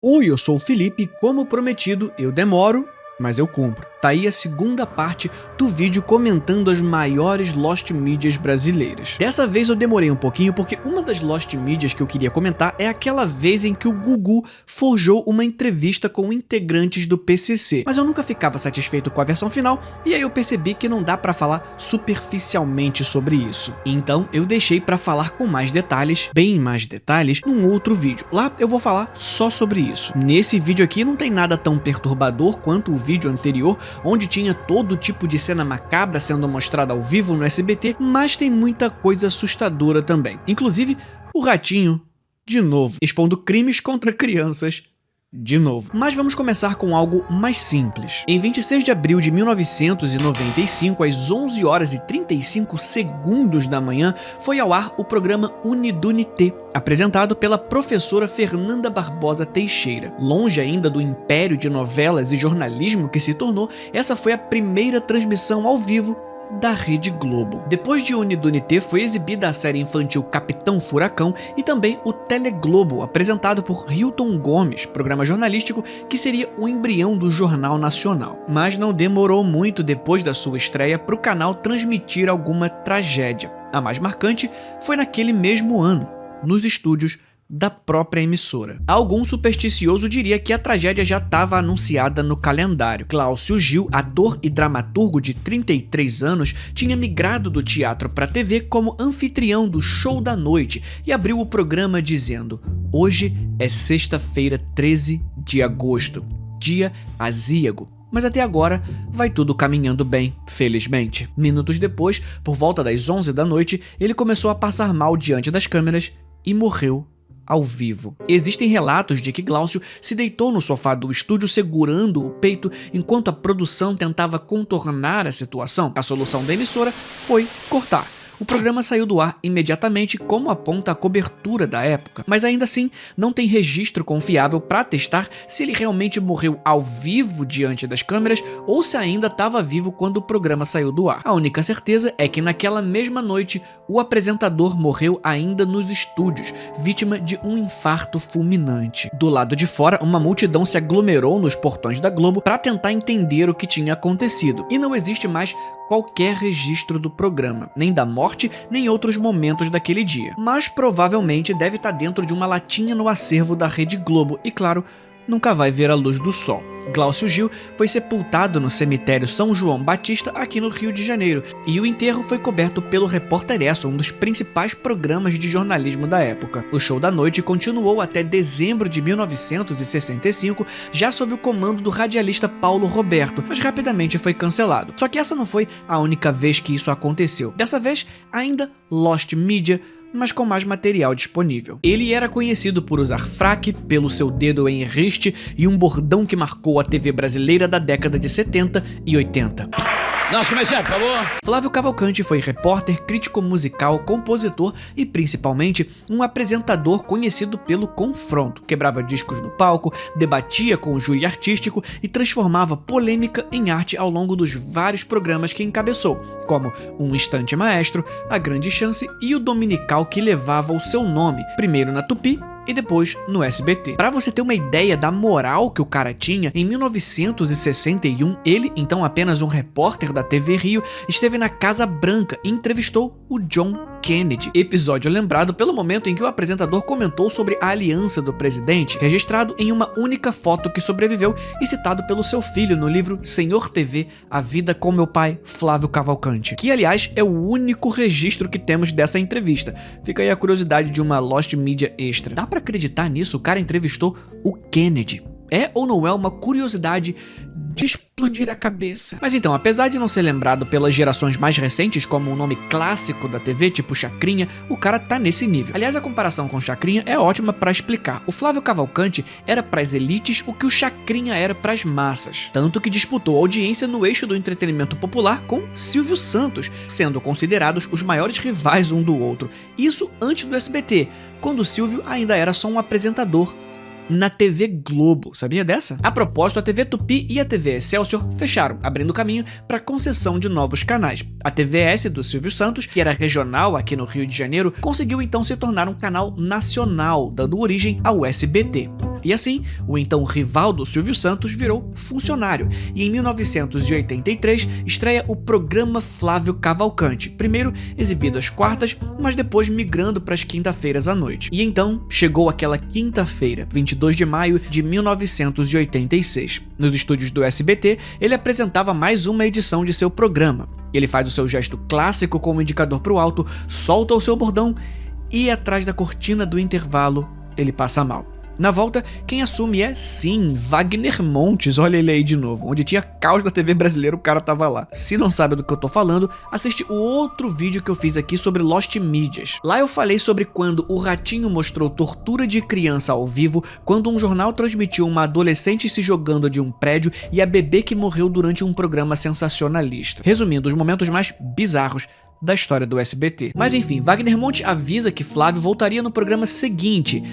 Oi, eu sou o Felipe e como prometido, eu demoro, mas eu cumpro. Tá aí a segunda parte do vídeo comentando as maiores Lost Medias brasileiras. Dessa vez eu demorei um pouquinho porque uma das Lost Medias que eu queria comentar é aquela vez em que o Gugu forjou uma entrevista com integrantes do PCC. Mas eu nunca ficava satisfeito com a versão final e aí eu percebi que não dá pra falar superficialmente sobre isso. Então eu deixei pra falar com mais detalhes, bem mais detalhes, num outro vídeo. Lá eu vou falar só sobre isso. Nesse vídeo aqui não tem nada tão perturbador quanto o vídeo anterior, onde tinha todo tipo de cena macabra sendo mostrada ao vivo no SBT, mas tem muita coisa assustadora também. Inclusive, o ratinho, de novo, expondo crimes contra crianças, de novo. Mas vamos começar com algo mais simples. Em 26 de abril de 1995, às 11 horas e 35 segundos da manhã, foi ao ar o programa Unidunité, apresentado pela professora Fernanda Barbosa Teixeira. Longe ainda do império de novelas e jornalismo que se tornou, essa foi a primeira transmissão ao vivo da Rede Globo. Depois de Unidunité foi exibida a série infantil Capitão Furacão e também o Teleglobo, apresentado por Hilton Gomes, programa jornalístico que seria o embrião do Jornal Nacional. Mas não demorou muito depois da sua estreia para o canal transmitir alguma tragédia. A mais marcante foi naquele mesmo ano, nos estúdios da própria emissora. Algum supersticioso diria que a tragédia já estava anunciada no calendário. Cláudio Gil, ator e dramaturgo de 33 anos, tinha migrado do teatro para a TV como anfitrião do Show da Noite e abriu o programa dizendo: "Hoje é sexta-feira, 13 de agosto, dia azíago. Mas até agora vai tudo caminhando bem, felizmente." Minutos depois, por volta das 11 da noite, ele começou a passar mal diante das câmeras e morreu ao vivo. Existem relatos de que Glaucio se deitou no sofá do estúdio segurando o peito enquanto a produção tentava contornar a situação. A solução da emissora foi cortar. O programa saiu do ar imediatamente, como aponta a cobertura da época, mas ainda assim não tem registro confiável para testar se ele realmente morreu ao vivo diante das câmeras ou se ainda estava vivo quando o programa saiu do ar. A única certeza é que naquela mesma noite o apresentador morreu ainda nos estúdios, vítima de um infarto fulminante. Do lado de fora, uma multidão se aglomerou nos portões da Globo para tentar entender o que tinha acontecido, e não existe mais qualquer registro do programa, nem da morte, nem outros momentos daquele dia. Mas provavelmente deve estar dentro de uma latinha no acervo da Rede Globo e, claro, nunca vai ver a luz do sol. Cláudio Gil foi sepultado no cemitério São João Batista, aqui no Rio de Janeiro, e o enterro foi coberto pelo Repórter Esso, um dos principais programas de jornalismo da época. O Show da Noite continuou até dezembro de 1965, já sob o comando do radialista Paulo Roberto, mas rapidamente foi cancelado. Só que essa não foi a única vez que isso aconteceu. Dessa vez, ainda Lost Media, mas com mais material disponível. Ele era conhecido por usar fraque, pelo seu dedo em riste e um bordão que marcou a TV brasileira da década de 70 e 80. Nosso comercial, por favor. Flávio Cavalcante foi repórter, crítico musical, compositor e, principalmente, um apresentador conhecido pelo confronto. Quebrava discos no palco, debatia com o júri artístico e transformava polêmica em arte ao longo dos vários programas que encabeçou, como Um Instante Maestro, A Grande Chance e o dominical que levava o seu nome, primeiro na Tupi e depois no SBT. Para você ter uma ideia da moral que o cara tinha, em 1961, ele, então apenas um repórter da TV Rio, esteve na Casa Branca e entrevistou o John Kennedy. Episódio lembrado pelo momento em que o apresentador comentou sobre a aliança do presidente, registrado em uma única foto que sobreviveu e citado pelo seu filho no livro Senhor TV, A Vida com Meu Pai, Flávio Cavalcante, que aliás é o único registro que temos dessa entrevista. Fica aí a curiosidade de uma Lost Media extra. Dá pra acreditar nisso? O cara entrevistou o Kennedy. É ou não é uma curiosidade de explodir a cabeça? Mas então, apesar de não ser lembrado pelas gerações mais recentes como um nome clássico da TV, tipo Chacrinha, o cara tá nesse nível. Aliás, a comparação com Chacrinha é ótima pra explicar. O Flávio Cavalcante era pras elites o que o Chacrinha era pras massas. Tanto que disputou audiência no eixo do entretenimento popular com Silvio Santos, sendo considerados os maiores rivais um do outro. Isso antes do SBT, quando o Silvio ainda era só um apresentador na TV Globo. Sabia dessa? A propósito, a TV Tupi e a TV Excelsior fecharam, abrindo caminho para concessão de novos canais. A TVS do Silvio Santos, que era regional aqui no Rio de Janeiro, conseguiu então se tornar um canal nacional, dando origem ao SBT. E assim, o então rival do Silvio Santos virou funcionário, e em 1983 estreia o programa Flávio Cavalcante, primeiro exibido às quartas, mas depois migrando para as quinta-feiras à noite. E então chegou aquela quinta-feira, 22 de maio de 1986. Nos estúdios do SBT, ele apresentava mais uma edição de seu programa. Ele faz o seu gesto clássico com o indicador para o alto, solta o seu bordão e atrás da cortina do intervalo ele passa mal. Na volta, quem assume é, sim, Wagner Montes, olha ele aí de novo, onde tinha caos da TV brasileira, o cara tava lá. Se não sabe do que eu tô falando, assiste o outro vídeo que eu fiz aqui sobre Lost Mídias. Lá eu falei sobre quando o Ratinho mostrou tortura de criança ao vivo, quando um jornal transmitiu uma adolescente se jogando de um prédio e a bebê que morreu durante um programa sensacionalista. Resumindo, os momentos mais bizarros da história do SBT. Mas enfim, Wagner Montes avisa que Flávio voltaria no programa seguinte,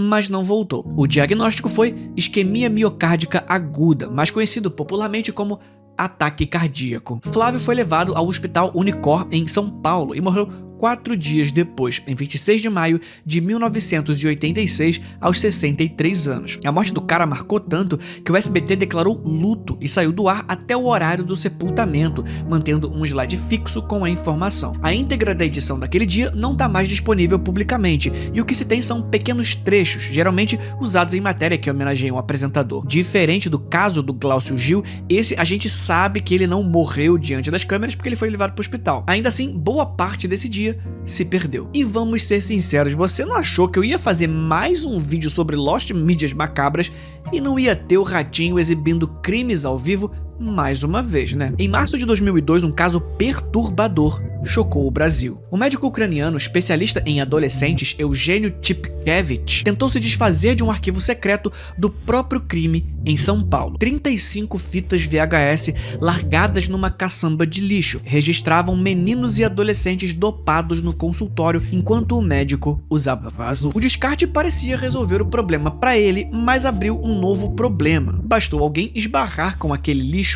mas não voltou. O diagnóstico foi isquemia miocárdica aguda, mais conhecido popularmente como ataque cardíaco. Flávio foi levado ao Hospital Unicor em São Paulo e morreu 4 dias depois, em 26 de maio de 1986, aos 63 anos. A morte do cara marcou tanto que o SBT declarou luto e saiu do ar até o horário do sepultamento, mantendo um slide fixo com a informação. A íntegra da edição daquele dia não está mais disponível publicamente, e o que se tem são pequenos trechos, geralmente usados em matéria que homenageiam o apresentador. Diferente do caso do Glaucio Gil, esse a gente sabe que ele não morreu diante das câmeras porque ele foi levado para o hospital. Ainda assim, boa parte desse dia se perdeu. E vamos ser sinceros, você não achou que eu ia fazer mais um vídeo sobre Lost Mídias macabras e não ia ter o Ratinho exibindo crimes ao vivo mais uma vez, né? Em março de 2002, um caso perturbador chocou o Brasil. O médico ucraniano especialista em adolescentes, Eugênio Tipkevich, tentou se desfazer de um arquivo secreto do próprio crime em São Paulo. 35 fitas VHS largadas numa caçamba de lixo registravam meninos e adolescentes dopados no consultório enquanto o médico usava vaso. O descarte parecia resolver o problema para ele, mas abriu um novo problema. Bastou alguém esbarrar com aquele lixo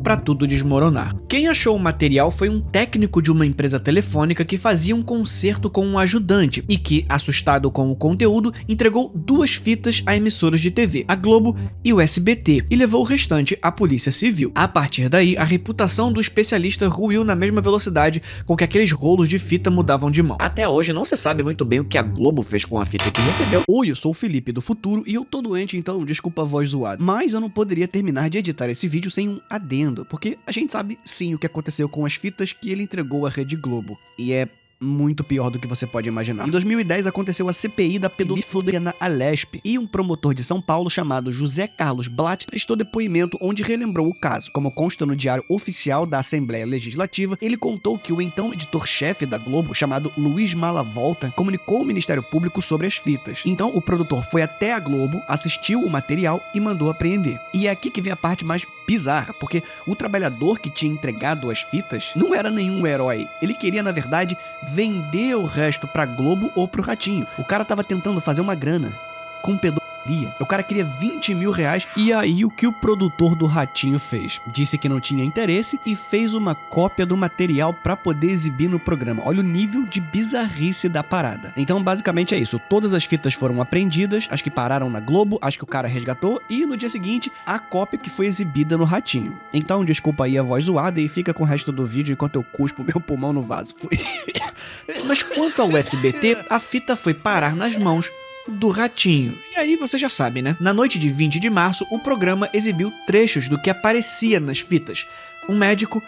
para tudo desmoronar. Quem achou o material foi um técnico de uma empresa telefônica que fazia um concerto com um ajudante e que, assustado com o conteúdo, entregou 2 fitas a emissoras de TV, a Globo e o SBT, e levou o restante à Polícia Civil. A partir daí, a reputação do especialista ruiu na mesma velocidade com que aqueles rolos de fita mudavam de mão. Até hoje não se sabe muito bem o que a Globo fez com a fita que recebeu. Oi, eu sou o Felipe do futuro e eu tô doente, então desculpa a voz zoada. Mas eu não poderia terminar de editar esse vídeo sem um adendo, porque a gente sabe sim o que aconteceu com as fitas que ele entregou à Rede Globo. E é muito pior do que você pode imaginar. Em 2010 aconteceu a CPI da pedofilia na Alesp e um promotor de São Paulo chamado José Carlos Blatt prestou depoimento onde relembrou o caso. Como consta no Diário Oficial da Assembleia Legislativa, ele contou que o então editor-chefe da Globo, chamado Luiz Malavolta, comunicou ao Ministério Público sobre as fitas. Então o produtor foi até a Globo, assistiu o material e mandou apreender. E é aqui que vem a parte mais bizarra, porque o trabalhador que tinha entregado as fitas não era nenhum herói. Ele queria, na verdade, vender o resto pra Globo ou pro Ratinho. O cara tava tentando fazer uma grana com pedofilia. O cara queria 20 mil reais e aí o que o produtor do Ratinho fez? Disse que não tinha interesse e fez uma cópia do material pra poder exibir no programa. Olha o nível de bizarrice da parada. Então basicamente é isso, todas as fitas foram apreendidas, as que pararam na Globo, as que o cara resgatou e no dia seguinte a cópia que foi exibida no Ratinho. Então desculpa aí a voz zoada e fica com o resto do vídeo enquanto eu cuspo meu pulmão no vaso. Mas quanto ao SBT, a fita foi parar nas mãos do Ratinho. E aí você já sabe, né? Na noite de 20 de março, o programa exibiu trechos do que aparecia nas fitas. Um médico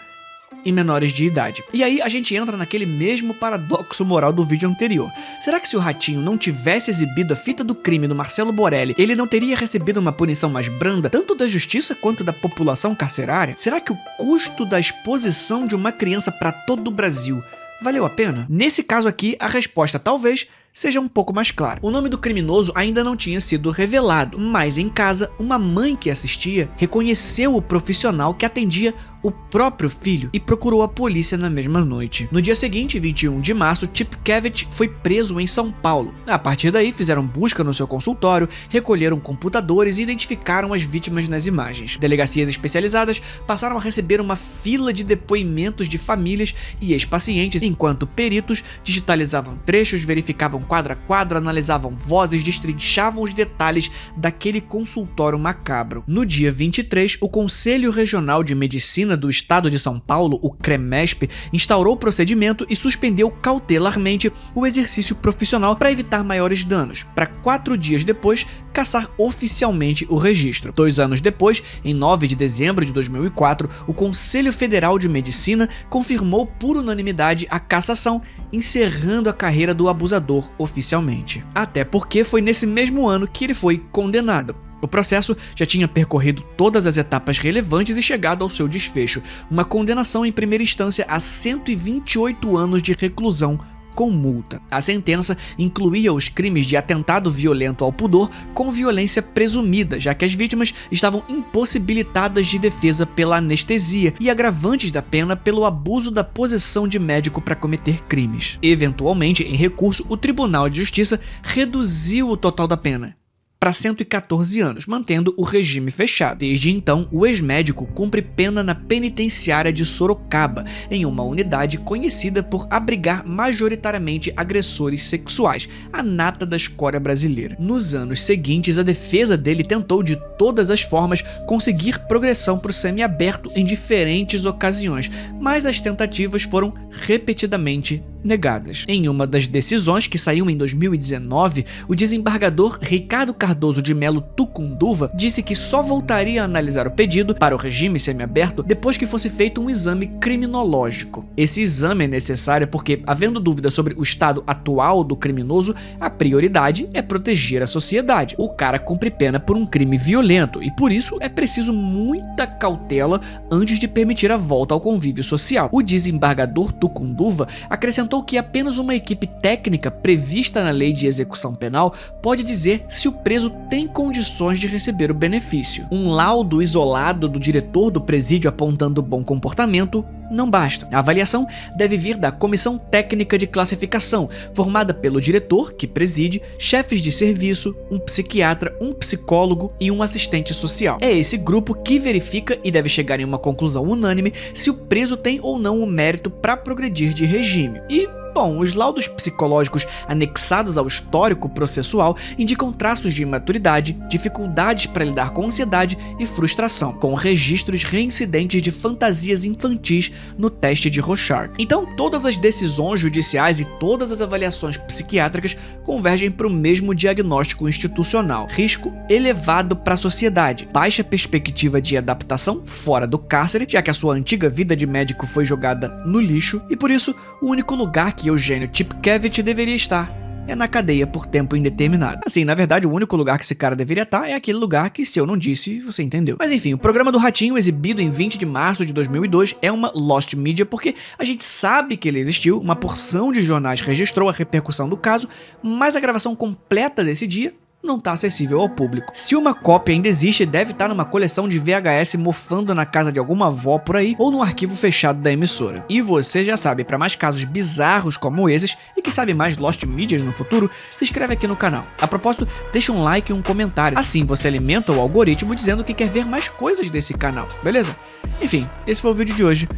e menores de idade. E aí a gente entra naquele mesmo paradoxo moral do vídeo anterior. Será que se o Ratinho não tivesse exibido a fita do crime do Marcelo Borelli, ele não teria recebido uma punição mais branda, tanto da justiça quanto da população carcerária? Será que o custo da exposição de uma criança para todo o Brasil valeu a pena? Nesse caso aqui, a resposta talvez seja um pouco mais clara. O nome do criminoso ainda não tinha sido revelado, mas em casa, uma mãe que assistia reconheceu o profissional que atendia o próprio filho e procurou a polícia na mesma noite. No dia seguinte, 21 de março, Tipkevich foi preso em São Paulo. A partir daí, fizeram busca no seu consultório, recolheram computadores e identificaram as vítimas nas imagens. Delegacias especializadas passaram a receber uma fila de depoimentos de famílias e ex-pacientes, enquanto peritos digitalizavam trechos, verificavam quadro a quadro, analisavam vozes, destrinchavam os detalhes daquele consultório macabro. No dia 23, o Conselho Regional de Medicina do Estado de São Paulo, o CREMESP, instaurou o procedimento e suspendeu cautelarmente o exercício profissional para evitar maiores danos, para 4 dias depois cassar oficialmente o registro. 2 anos depois, em 9 de dezembro de 2004, o Conselho Federal de Medicina confirmou por unanimidade a cassação, encerrando a carreira do abusador oficialmente. Até porque foi nesse mesmo ano que ele foi condenado. O processo já tinha percorrido todas as etapas relevantes e chegado ao seu desfecho, uma condenação em primeira instância a 128 anos de reclusão com multa. A sentença incluía os crimes de atentado violento ao pudor com violência presumida, já que as vítimas estavam impossibilitadas de defesa pela anestesia, e agravantes da pena pelo abuso da posição de médico para cometer crimes. Eventualmente, em recurso, o Tribunal de Justiça reduziu o total da pena para 114 anos, mantendo o regime fechado. Desde então, o ex-médico cumpre pena na penitenciária de Sorocaba, em uma unidade conhecida por abrigar majoritariamente agressores sexuais, a nata da escória brasileira. Nos anos seguintes, a defesa dele tentou de todas as formas conseguir progressão para o semiaberto em diferentes ocasiões, mas as tentativas foram repetidamente negadas. Em uma das decisões, que saiu em 2019, o desembargador Ricardo Cardoso de Melo Tucunduva disse que só voltaria a analisar o pedido para o regime semiaberto depois que fosse feito um exame criminológico. Esse exame é necessário porque, havendo dúvida sobre o estado atual do criminoso, a prioridade é proteger a sociedade. O cara cumpre pena por um crime violento e, por isso, é preciso muita cautela antes de permitir a volta ao convívio social. O desembargador Tucunduva acrescentou que apenas uma equipe técnica prevista na lei de execução penal pode dizer se o preso tem condições de receber o benefício. Um laudo isolado do diretor do presídio apontando bom comportamento não basta. A avaliação deve vir da Comissão Técnica de Classificação, formada pelo diretor, que preside, chefes de serviço, um psiquiatra, um psicólogo e um assistente social. É esse grupo que verifica e deve chegar em uma conclusão unânime se o preso tem ou não o mérito para progredir de regime. E bom, os laudos psicológicos anexados ao histórico processual indicam traços de imaturidade, dificuldades para lidar com ansiedade e frustração, com registros reincidentes de fantasias infantis no teste de Rorschach. Então, todas as decisões judiciais e todas as avaliações psiquiátricas convergem para o mesmo diagnóstico institucional: risco elevado para a sociedade, baixa perspectiva de adaptação fora do cárcere, já que a sua antiga vida de médico foi jogada no lixo, e por isso o único lugar que Eugênio Tipkevich deveria estar é na cadeia por tempo indeterminado. Assim, na verdade, o único lugar que esse cara deveria estar é aquele lugar que, se eu não disse, você entendeu. Mas enfim, o programa do Ratinho, exibido em 20 de março de 2002, é uma lost media porque a gente sabe que ele existiu, uma porção de jornais registrou a repercussão do caso, mas a gravação completa desse dia não está acessível ao público. Se uma cópia ainda existe, deve estar numa coleção de VHS mofando na casa de alguma avó por aí ou no arquivo fechado da emissora. E você já sabe, para mais casos bizarros como esses e que sabe mais Lost Medias no futuro, se inscreve aqui no canal. A propósito, deixa um like e um comentário. Assim você alimenta o algoritmo dizendo que quer ver mais coisas desse canal, beleza? Enfim, esse foi o vídeo de hoje.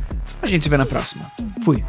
A gente se vê na próxima. Fui!